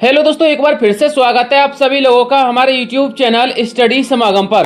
Hello दोस्तों, एक बार फिर से स्वागत है आप सभी लोगों का हमारे YouTube चैनल स्टडी समागम पर।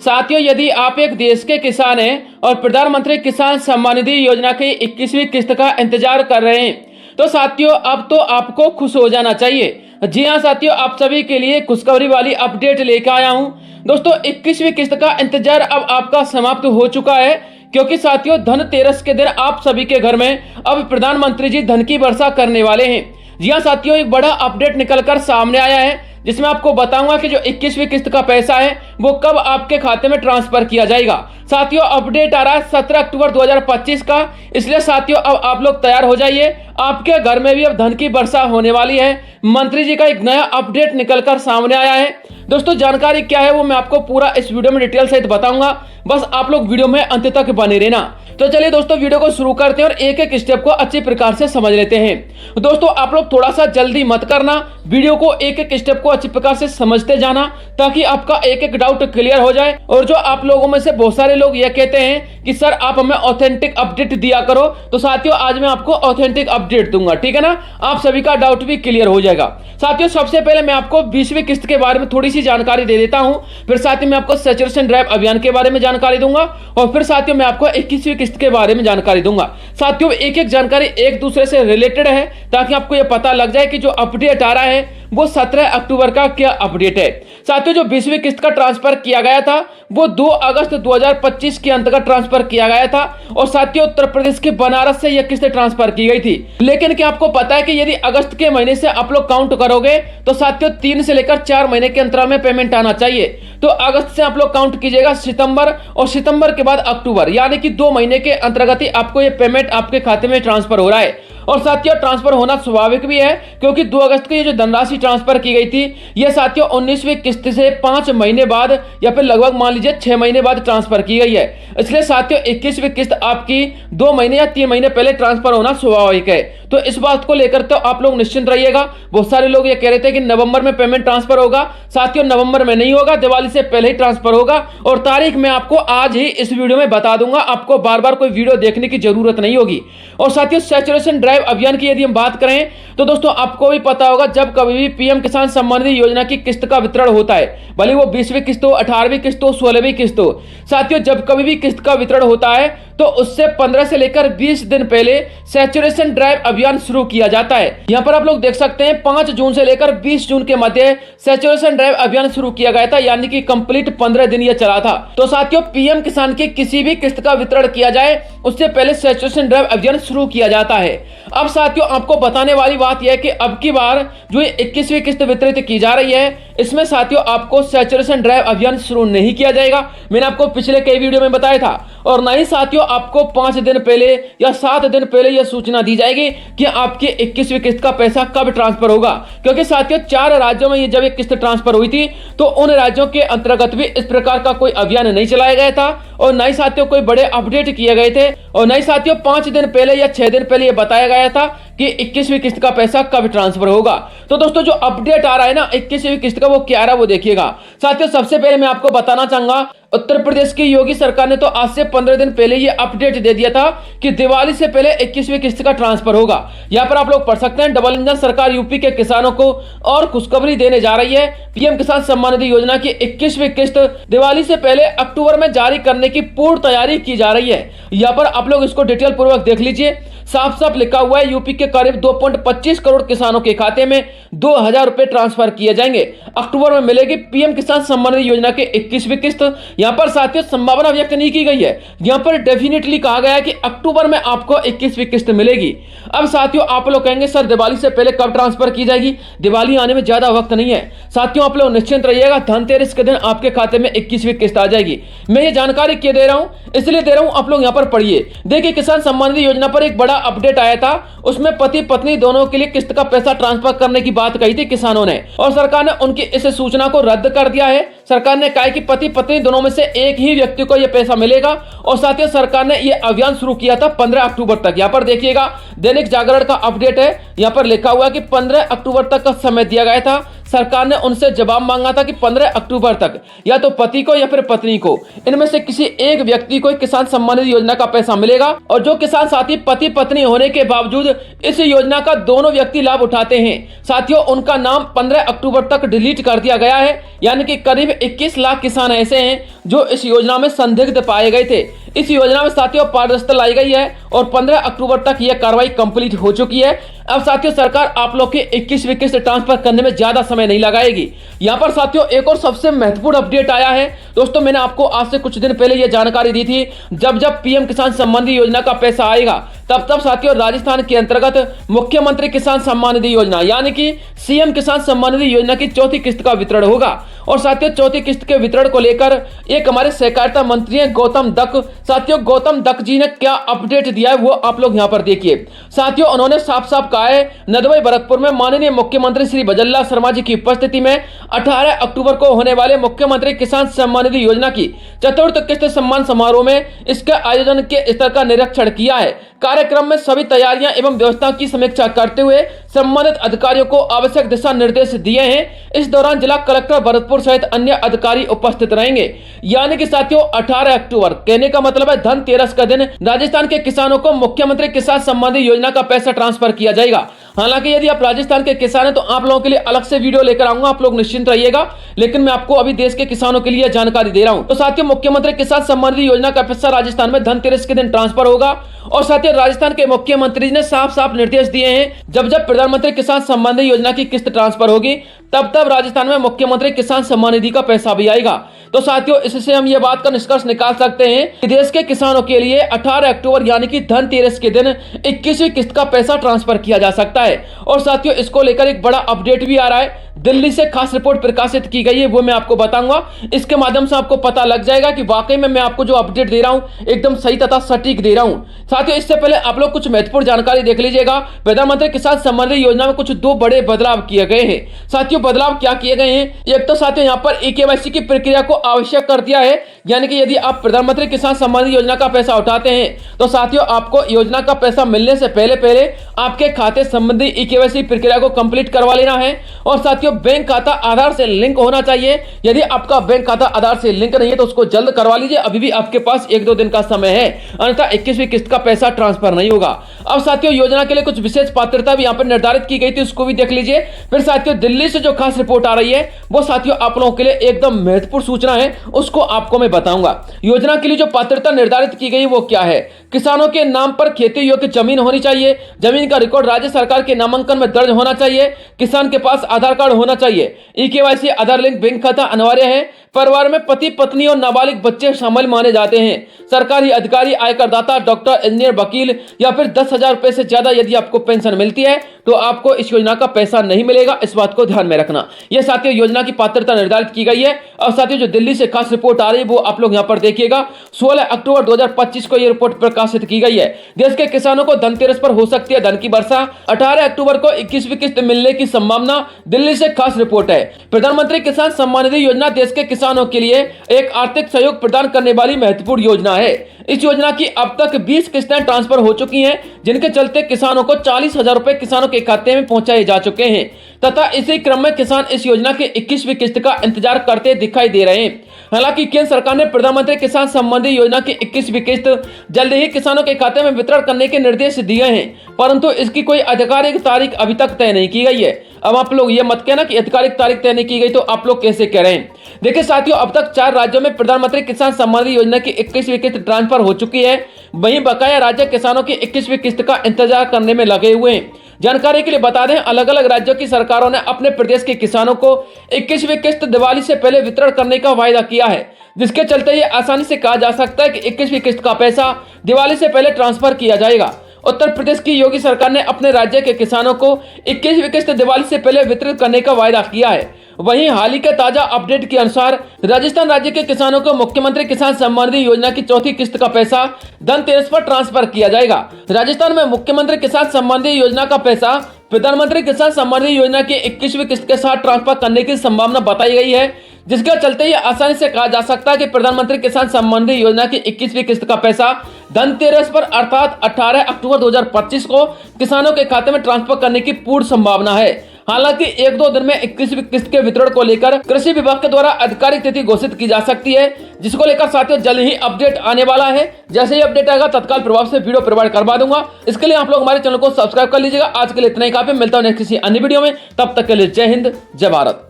साथियों, यदि आप एक देश के किसान हैं और प्रधानमंत्री किसान सम्मान निधि योजना की 21वीं किस्त का इंतजार कर रहे हैं तो साथियों अब तो आपको खुश हो जाना चाहिए। जी हाँ साथियों, आप सभी के लिए खुशखबरी वाली अपडेट लेकर आया हूँ। दोस्तों 21वीं किस्त का इंतजार अब आपका समाप्त हो चुका है, क्योंकि साथियों धनतेरस के दिन आप सभी के घर में अब प्रधानमंत्री जी धन की वर्षा करने वाले हैं। जी हाँ साथियों, एक बड़ा अपडेट निकलकर सामने आया है जिसमें आपको बताऊंगा कि जो 21वीं किस्त का पैसा है वो कब आपके खाते में ट्रांसफर किया जाएगा। साथियों अपडेट आ रहा है 17 अक्टूबर 2025 का, इसलिए साथियों अब आप लोग तैयार हो जाइए, आपके घर में भी अब धन की वर्षा होने वाली है। मंत्री जी का एक नया अपडेट निकलकर सामने आया है। दोस्तों जानकारी क्या है वो मैं आपको पूरा इस वीडियो में डिटेल सहित बताऊंगा, बस आप लोग वीडियो में अंत तक बने रहना। तो चलिए दोस्तों वीडियो को शुरू करते हैं और एक एक स्टेप को अच्छी प्रकार से समझ लेते हैं। दोस्तों आप लोग थोड़ा सा जल्दी मत करना, वीडियो को एक एक स्टेप को अच्छी प्रकार से समझते जाना ताकि आपका एक एक डाउट क्लियर हो जाए। और जो आप लोगों में से बहुत सारे लोग ये कहते हैं कि सर आप हमें ऑथेंटिक अपडेट दिया करो, तो साथियों आज मैं आपको ऑथेंटिक अपडेट दूंगा, ठीक है ना। आप सभी का डाउट भी क्लियर हो जाएगा। साथियों सबसे पहले मैं आपको 20वीं किस्त के बारे में थोड़ी सी जानकारी दे देता हूं, फिर साथ ही मैं आपको सैचुरेशन ड्राइव अभियान के बारे में जानकारी दूंगा और फिर साथियों मैं आपको 21वीं किस्त के बारे में जानकारी दूंगा। साथियों एक एक जानकारी एक दूसरे से रिलेटेड है ताकि आपको यह पता लग जाए कि जो अपडेट आ रहा है वो 17 अक्टूबर का क्या अपडेट है। साथियों जो 20वीं किस्त का ट्रांसफर किया गया था वो 2 अगस्त 2025 के अंतर्गत ट्रांसफर किया गया था और साथियों उत्तर प्रदेश के बनारस से यह किस्त ट्रांसफर की गई थी। लेकिन क्या आपको पता है कि यदि अगस्त के महीने से आप लोग काउंट करोगे तो साथियों 3 से लेकर 4 महीने के अंतराल में पेमेंट आना चाहिए। तो अगस्त से आप लोग काउंट कीजिएगा सितंबर और सितंबर के बाद अक्टूबर, यानी कि 2 महीने के अंतर्गत ही आपको ये पेमेंट आपके खाते में ट्रांसफर हो रहा है। और साथियों ट्रांसफर होना स्वाभाविक भी है क्योंकि 2 अगस्त को ये जो धनराशि ट्रांसफर की गई थी ये साथियों 19वीं किस्त से 5 महीने बाद या फिर लगभग मान लीजिए 6 महीने बाद ट्रांसफर की गई है। इसलिए साथियों 21वीं किस्त आपकी 2 महीने या 3 महीने पहले ट्रांसफर होना स्वाभाविक है। तो इस बात को लेकर तो आप लोग निश्चिंत रहिएगा। बहुत सारे लोग ये कह रहे थे कि नवंबर में पेमेंट ट्रांसफर होगा, साथियों नवंबर में नहीं होगा, दिवाली से पहले ही ट्रांसफर होगा और तारीख मैं आपको आज ही इस वीडियो में बता दूंगा, आपको बार बार कोई वीडियो देखने की जरूरत नहीं होगी। और साथियों सैचुरेशन ड्राइव अभियान की यदि हम बात करें तो दोस्तों आपको भी पता होगा जब कभी भी पीएम किसान सम्मान निधि योजना की किस्त का वितरण होता है, भले वो 20वीं किस्त हो, 18वीं किस्त हो, 16वीं किस्त हो, साथियों जब कभी भी किस्त का वितरण होता है तो उससे 15 से लेकर 20 दिन पहले सैचुरेशन ड्राइव अभियान शुरू किया जाता है। यहां पर आप लोग देख सकते हैं 5 जून से लेकर 20 जून के मध्य सैचुरेशन ड्राइव अभियान शुरू किया गया था, यानी कि कंप्लीट 15 दिन यह चला था। तो साथियों पीएम किसान की किसी भी किस्त का वितरण किया जाए उससे पहले सैचुरेशन ड्राइव अभियान शुरू किया जाता है। अब साथियों आपको बताने वाली बात यह है कि अब की बार जो 21वीं किस्त वितरित की जा रही है इसमें साथियों आपको सैचुरेशन ड्राइव अभियान शुरू नहीं किया जाएगा, मैंने आपको पिछले कई वीडियो में बताया था। और ना ही साथियों आपको 5 दिन पहले या 7 दिन पहले यह सूचना दी जाएगी कि आपकी 21वीं किस्त का पैसा कब ट्रांसफर होगा, क्योंकि साथियों 4 राज्यों में ये जब एक किस्त ट्रांसफर हुई थी तो उन राज्यों के अंतर्गत भी इस प्रकार का कोई अभियान नहीं चलाया गया था और ना ही साथियों कोई बड़े अपडेट किए गए थे और ना ही साथियों 5 दिन पहले या 6 दिन पहले यह बताया गया था कि 21वीं किस्त का पैसा कब ट्रांसफर होगा। तो दोस्तों जो अपडेट आ रहा है ना 21वीं किस्त का वो क्या आ रहा है वो देखिएगा। साथियों सबसे पहले मैं आपको बताना चाहूंगा उत्तर प्रदेश की योगी सरकार ने तो आज से 15 दिन पहले ये अपडेट दे दिया था कि दिवाली से पहले 21वीं किस्त का ट्रांसफर होगा। यहां पर आप लोग पढ़ सकते हैं डबल इंजन सरकार यूपी के किसानों को और खुशखबरी देने जा रही है। पीएम किसान सम्मान निधि योजना की 21वीं किस्त दिवाली से पहले अक्टूबर में जारी करने की पूर्ण तैयारी की जा रही है। यहाँ पर आप लोग इसको डिटेल पूर्वक देख लीजिए, साफ साफ लिखा हुआ है यूपी के करीब 2.25 करोड़ किसानों के खाते में 2000 रुपए ट्रांसफर किए जाएंगे। अक्टूबर में मिलेगी पीएम किसान सम्मान निधि योजना की 21वीं किस्त। यहां पर साथियों संभावना व्यक्त नहीं की गई है, यहां पर डेफिनेटली कहा गया है कि अक्टूबर में आपको 21वीं किस्त मिलेगी। अब साथियों आप लोग कहेंगे सर दिवाली से पहले कब ट्रांसफर की जाएगी, दिवाली आने में ज्यादा वक्त नहीं है। साथियों आप लोग निश्चिंत रहिएगा, धनतेरस के दिन आपके खाते में 21वीं किस्त आ जाएगी। मैं ये जानकारी क्यों दे रहा हूं, इसलिए दे रहा हूं, आप लोग यहाँ पर पढ़िए। देखिए किसान सम्मान निधि योजना पर एक बड़ा अपडेट आया था, उसमें पति पत्नी दोनों के लिए किस्त का पैसा ट्रांसफर करने की बात कही थी किसानों ने और सरकार ने उनकी इस सूचना को रद्द कर दिया है। सरकार ने कहा कि पति पत्नी दोनों में से एक ही व्यक्ति को यह पैसा मिलेगा और साथ ही सरकार ने यह अभियान शुरू किया था 15 अक्टूबर तक। यहाँ पर देखिएगा दैनिक जागरण का अपडेट है, यहाँ पर लिखा हुआ है कि 15 अक्टूबर तक का समय दिया गया था। सरकार ने उनसे जवाब मांगा था कि 15 अक्टूबर तक या तो पति को या फिर पत्नी को, इनमें से किसी एक व्यक्ति को किसान सम्मान निधि योजना का पैसा मिलेगा। और जो किसान साथी पति पत्नी होने के बावजूद इस योजना का दोनों व्यक्ति लाभ उठाते हैं, साथियों उनका नाम 15 अक्टूबर तक डिलीट कर दिया गया है। यानी कि करीब 21 लाख किसान ऐसे हैं जो इस योजना में संदिग्ध पाए गए थे। इस योजना में साथियों पारदर्शिता लाई गई है और 15 अक्टूबर तक यह कार्रवाई कंप्लीट हो चुकी है। अब साथियों सरकार आप लोग के 21वीं किस्त ट्रांसफर करने में ज्यादा समय नहीं लगाएगी। यहाँ पर साथियों एक और सबसे महत्वपूर्ण अपडेट आया है। दोस्तों मैंने आपको आज से कुछ दिन पहले यह जानकारी दी थी, जब पीएम किसान सम्मान निधि योजना का पैसा आएगा तब साथियों राजस्थान के अंतर्गत मुख्यमंत्री किसान सम्मान निधि योजना यानी कि सीएम किसान सम्मान निधि योजना की चौथी किस्त का वितरण होगा। और साथियों चौथी किस्त के वितरण को लेकर एक हमारे सहकारिता मंत्री हैं गौतम दत्त। साथियों गौतम दत्त जी ने क्या अपडेट दिया है वो आप लोग यहाँ पर देखिए। साथियों उन्होंने साफ साफ कहा है, नदवाई भरतपुर में माननीय मुख्यमंत्री श्री भजनलाल शर्मा जी की उपस्थिति में 18 अक्टूबर को होने वाले मुख्यमंत्री किसान सम्मान निधि योजना की चतुर्थ किस्त सम्मान समारोह में इसके आयोजन के स्तर का निरीक्षण किया है। कार्यक्रम में सभी तैयारियां एवं व्यवस्था की समीक्षा करते हुए संबंधित अधिकारियों को आवश्यक दिशा निर्देश दिए हैं। इस दौरान जिला कलेक्टर भरतपुर सहित अन्य अधिकारी उपस्थित रहेंगे। यानी कि साथियों 18 अक्टूबर कहने का मतलब है धनतेरस का दिन राजस्थान के किसानों को मुख्यमंत्री किसान सम्मान निधि योजना का पैसा ट्रांसफर किया जाएगा। हालांकि यदि आप राजस्थान के किसान हैं तो आप लोगों के लिए अलग से वीडियो लेकर आऊंगा, आप लोग निश्चिंत रहिएगा। लेकिन मैं आपको अभी देश के किसानों के लिए जानकारी दे रहा हूं। तो साथियों मुख्यमंत्री किसान सम्मान निधि योजना का पैसा राजस्थान में धनतेरस के दिन ट्रांसफर होगा। और साथियों राजस्थान के मुख्यमंत्री ने साफ साफ निर्देश दिए हैं, जब प्रधानमंत्री किसान सम्मान निधि योजना की किस्त ट्रांसफर होगी तब राजस्थान में मुख्यमंत्री किसान सम्मान निधि का पैसा भी आएगा। तो साथियों इससे हम ये बात का निष्कर्ष निकाल सकते हैं कि देश के किसानों के लिए 18 अक्टूबर यानी कि धनतेरस के दिन 21वीं किस्त का पैसा ट्रांसफर किया जा सकता है। और साथियों इसको लेकर एक बड़ा अपडेट भी आ रहा है, दिल्ली से खास रिपोर्ट प्रकाशित की गई है, वो मैं आपको बताऊंगा। इसके माध्यम से आपको पता लग जाएगा कि वाकई में मैं आपको जो अपडेट दे रहा हूं एकदम सही तथा सटीक दे रहा हूं। साथियों इससे पहले आप लोग कुछ महत्वपूर्ण जानकारी देख लीजिएगा। प्रधानमंत्री किसान सम्मान निधि योजना में कुछ दो बड़े बदलाव किए गए हैं। साथियों बदलाव क्या किए गए हैं, एक तो साथियों यहाँ पर केवाईसी की प्रक्रिया को आवश्यक कर दिया है। यानी कि यदि आप प्रधानमंत्री किसान सम्मान निधि योजना का पैसा उठाते हैं तो साथियों आपको योजना का पैसा मिलने से पहले आपके खाते संबंधी केवाईसी प्रक्रिया को कंप्लीट करवा लेना है। और साथियों बैंक खाता आधार से लिंक होना चाहिए। यदि आपका बैंक खाता आधार से लिंक नहीं है तो उसको जल्द करवा लीजिए, अभी भी आपके पास 1-2 दिन का समय है, अन्यथा 21वीं किस्त का पैसा ट्रांसफर नहीं होगा। अब साथियों योजना के लिए कुछ विशेष पात्रता भी यहाँ पर निर्धारित की गई थी, उसको भी देख लीजिए। फिर साथियों दिल्ली से जो खास रिपोर्ट आ रही है वो साथियों आप लोगों के लिए एकदम महत्वपूर्ण सूचना है, उसको आपको मैं बताऊंगा। योजना के लिए जो पात्रता निर्धारित की गई वो क्या है, किसानों के नाम पर खेती योग्य जमीन होनी चाहिए, जमीन का रिकॉर्ड राज्य सरकार के नामांकन में दर्ज होना चाहिए, किसान के पास आधार कार्ड होना चाहिए, केवाईसी आधार लिंक बैंक खाता अनिवार्य है, परिवार में पति पत्नी और नाबालिग बच्चे शामिल माने जाते हैं, सरकारी अधिकारी, आयकरदाता, डॉक्टर, इंजीनियर, वकील या फिर 10,000 रुपए से ज्यादा यदि आपको पेंशन मिलती है तो आपको इस योजना का पैसा नहीं मिलेगा। इस बात को ध्यान में रखना। यह साथियों योजना की पात्रता निर्धारित की गई है। और साथियों जो दिल्ली से खास रिपोर्ट आ रही है वो आप लोग यहाँ पर देखिएगा। 16 अक्टूबर 2025 को यह रिपोर्ट प्रकाशित की गई है। देश के किसानों को धनतेरस पर हो सकती है धन की वर्षा, 18 अक्टूबर को 21वीं किस्त मिलने की संभावना, दिल्ली से खास रिपोर्ट है। प्रधानमंत्री किसान सम्मान निधि योजना देश के किसानों के लिए एक आर्थिक सहयोग प्रदान करने वाली महत्वपूर्ण योजना है। इस योजना की अब तक 20 किस्तें ट्रांसफर हो चुकी हैं, जिनके चलते किसानों को 40,000 रुपए किसानों के खाते में पहुंचाए जा चुके हैं तथा इसी क्रम में किसान इस योजना के 21वीं किस्त का इंतजार करते दिखाई दे रहे हैं। हालांकि केंद्र सरकार ने प्रधानमंत्री किसान सम्मान निधि योजना की 21वीं किस्त जल्द ही किसानों के खाते में वितरण करने के निर्देश दिए हैं, परंतु इसकी कोई आधिकारिक तारीख अभी तक तय नहीं की गई है। अब आप लोग ये मत कहना कि आधिकारिक तारीख तय नहीं की गई, तो आप लोग कैसे कह रहे हैं। देखिए साथियों अब तक 4 राज्यों में प्रधानमंत्री किसान सम्मान निधि योजना की 21वीं किस्त ट्रांसफर हो चुकी है। वहीं बकाया राज्य किसानों की 21वीं किस्त का इंतजार करने में लगे हुए हैं। जानकारी के लिए बता दें, अलग अलग राज्यों की सरकारों ने अपने प्रदेश के किसानों को 21वीं किस्त दिवाली से पहले वितरण करने का वायदा किया है, जिसके चलते ये आसानी से कहा जा सकता है कि 21वीं किस्त का पैसा दिवाली से पहले ट्रांसफर किया जाएगा। उत्तर प्रदेश की योगी सरकार ने अपने राज्य के किसानों को 21वीं किस्त दिवाली से पहले वितरित करने का वायदा किया है। वहीं हाल ही के ताजा अपडेट के अनुसार राजस्थान राज्य के किसानों को मुख्यमंत्री किसान सम्मान निधि योजना की चौथी किस्त का पैसा धनतेरस पर ट्रांसफर किया जाएगा। राजस्थान में मुख्यमंत्री किसान सम्मान निधि योजना का पैसा प्रधानमंत्री किसान सम्मान निधि योजना की 21वीं किस्त के साथ ट्रांसफर करने की संभावना बताई गई है, जिसके चलते ये आसानी से कहा जा सकता है कि प्रधानमंत्री किसान सम्मान निधि योजना की 21वीं किस्त का पैसा धनतेरस पर अर्थात 18 अक्टूबर 2025 को किसानों के खाते में ट्रांसफर करने की पूर्ण संभावना है। हालांकि 1-2 दिन में 21वीं किस्त के वितरण को लेकर कृषि विभाग के द्वारा आधिकारिक तिथि घोषित की जा सकती है, जिसको लेकर साथियों जल्द ही अपडेट आने वाला है। जैसे ही अपडेट आएगा तत्काल प्रभाव से वीडियो प्रोवाइड करवा दूंगा। इसके लिए आप लोग हमारे चैनल को सब्सक्राइब कर लीजिएगा। आज के लिए इतना ही काफी, मिलता हूं नेक्स्ट किसी अन्य वीडियो में, तब तक के लिए जय हिंद जय भारत।